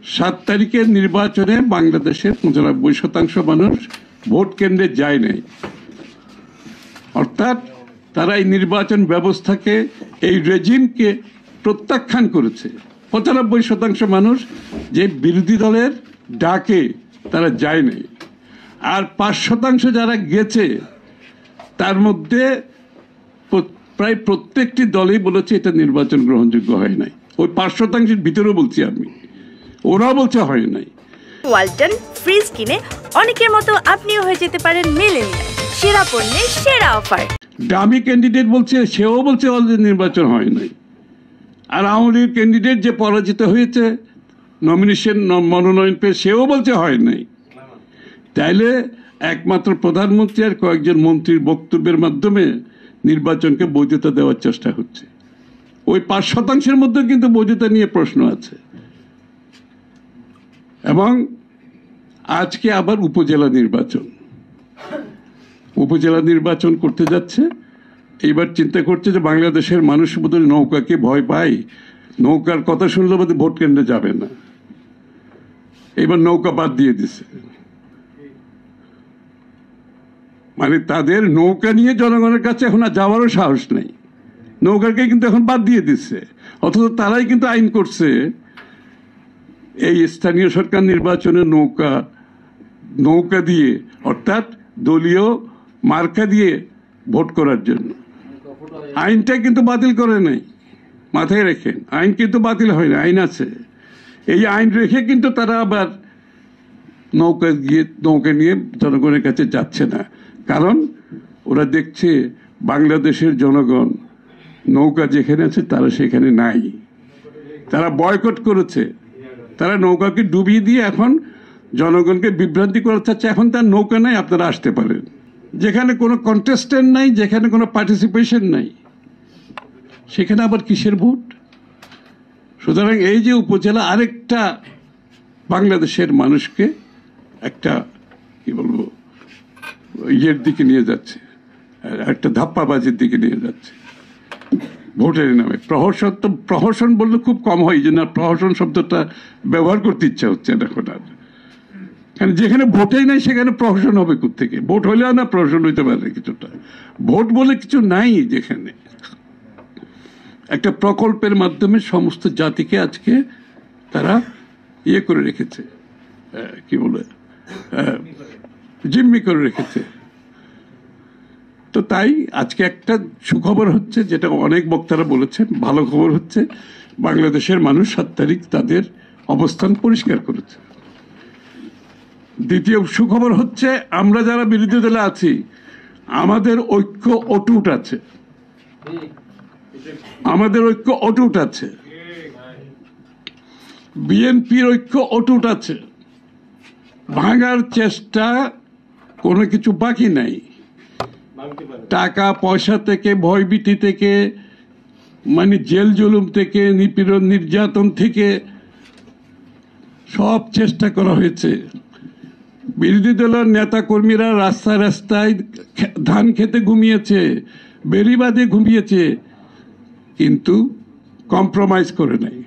7 তারিখের নির্বাচনে বাংলাদেশের 95% মানুষ ভোট কেন্দ্রে যায় নাই। অর্থাৎ তারা এই নির্বাচন ব্যবস্থাকে, এই রেজিমকে প্রত্যাখ্যান করেছে। 95% মানুষ যে বিরোধী দলের ডাকে তারা যায় নাই। আর 5% যারা গেছে তার মধ্যে প্রায় প্রত্যেকটি দলই বলেছে এটা নির্বাচন গ্রহণযোগ্য হয় নাই। ওই 5%-এর ভিতরেও বলছি আমি, ওরাও বলছে হয় নাই। ওয়ালটন ফ্রিজ কিনে অনেকের মতো আপনিও হয়ে যেতে পারেন মিলেনিয়াল, সেরা পণ্যের সেরা অফার। দামি ক্যান্ডিডেট বলছে, সেও বলছে অলরেডি নির্বাচন হয় নাই। আর আওয়ামী লীগের ক্যান্ডিডেট যে পরাজিত হয়েছে মনোনয়ন পেয়ে, সেও বলছে হয় নাই। তাইলে একমাত্র প্রধানমন্ত্রী আর কয়েকজন মন্ত্রীর বক্তব্যের মাধ্যমে নির্বাচনকে বৈধতা দেওয়ার চেষ্টা হচ্ছে। ওই 5%-এর মধ্যে কিন্তু বৈধতা নিয়ে প্রশ্ন আছে। এবং আজকে আবার উপজেলা নির্বাচন করতে যাচ্ছে। এইবার চিন্তা করছে যে বাংলাদেশের মানুষ বোধহয় নৌকাকে ভয় পায়, নৌকার কথা শুনলে বোধহয় ভোট কেন্দ্রে যাবে না। এবার নৌকা বাদ দিয়ে দিছে, মানে তাদের নৌকা নিয়ে জনগণের কাছে এখন আর যাওয়ারও সাহস নেই। নৌকাকে কিন্তু এখন বাদ দিয়ে দিচ্ছে। অথচ তারাই কিন্তু আইন করছে এই স্থানীয় সরকার নির্বাচনে নৌকা দিয়ে, অর্থাৎ দলীয় মার্কা দিয়ে ভোট করার জন্য। আইনটা কিন্তু বাতিল করে নাই, মাথায় রেখেন। আইন কিন্তু বাতিল হয় না, আইন আছে। এই আইন রেখে কিন্তু তারা আবার নৌকা নিয়ে জনগণের কাছে যাচ্ছে না। কারণ ওরা দেখছে বাংলাদেশের জনগণ নৌকা যেখানে আছে তারা সেখানে নাই। তারা বয়কট করেছে, তারা নৌকাকে ডুবিয়ে দিয়ে এখন জনগণকে বিভ্রান্তি করাতে চাচ্ছে। এখন তার নৌকা নাই, আপনারা আসতে পারেন। যেখানে কোনো কন্টেস্টেন্ট নাই, যেখানে কোনো পার্টিসিপেশন নাই, সেখানে আবার কিসের ভোট? সুতরাং এই যে উপজেলা আরেকটা বাংলাদেশের মানুষকে একটা কি বলবো ইয়ের দিকে নিয়ে যাচ্ছে, একটা ধাপ্পাবাজির দিকে নিয়ে যাচ্ছে ভোটের নামে। প্রহসন বললে খুব কম হয়, যে না প্রহসন শব্দটা ব্যবহার করতে ইচ্ছা হচ্ছে না এখন আর। কারণ যেখানে ভোটেই নাই সেখানে প্রহসন হবে কোত্থেকে? ভোট হলেও না প্রহসন হইতে পারে কিছুটা। ভোট বলে কিছু নাই যেখানে। একটা প্রকল্পের মাধ্যমে সমস্ত জাতিকে আজকে তারা ইয়ে করে রেখেছে, কি বলে, জিম্মি করে রেখেছে। তো তাই আজকে একটা সুখবর হচ্ছে, যেটা অনেক বক্তারা বলেছেন, ভালো খবর হচ্ছে বাংলাদেশের মানুষ 7 তারিখ তাদের অবস্থান পরিষ্কার করেছে। দ্বিতীয় সুখবর হচ্ছে আমরা যারা বিরোধী দলে আছি আমাদের ঐক্য অটুট আছে, বিএনপির ঐক্য অটুট আছে। ভাঙার চেষ্টা কোনো কিছু বাকি নাই। টাকা পয়সা থেকে, ভয়ভীতি থেকে, মানে জেল জুলুম থেকে, নিপীড়ন নির্যাতন থেকে সব চেষ্টা করা হয়েছে। বিরোধী দলের নেতা কর্মীরা রাস্তায় রাস্তায় ধান খেতে ঘুমিয়েছে, বেড়িবাঁধে ঘুমিয়েছে, কিন্তু কম্প্রোমাইজ করে নাই।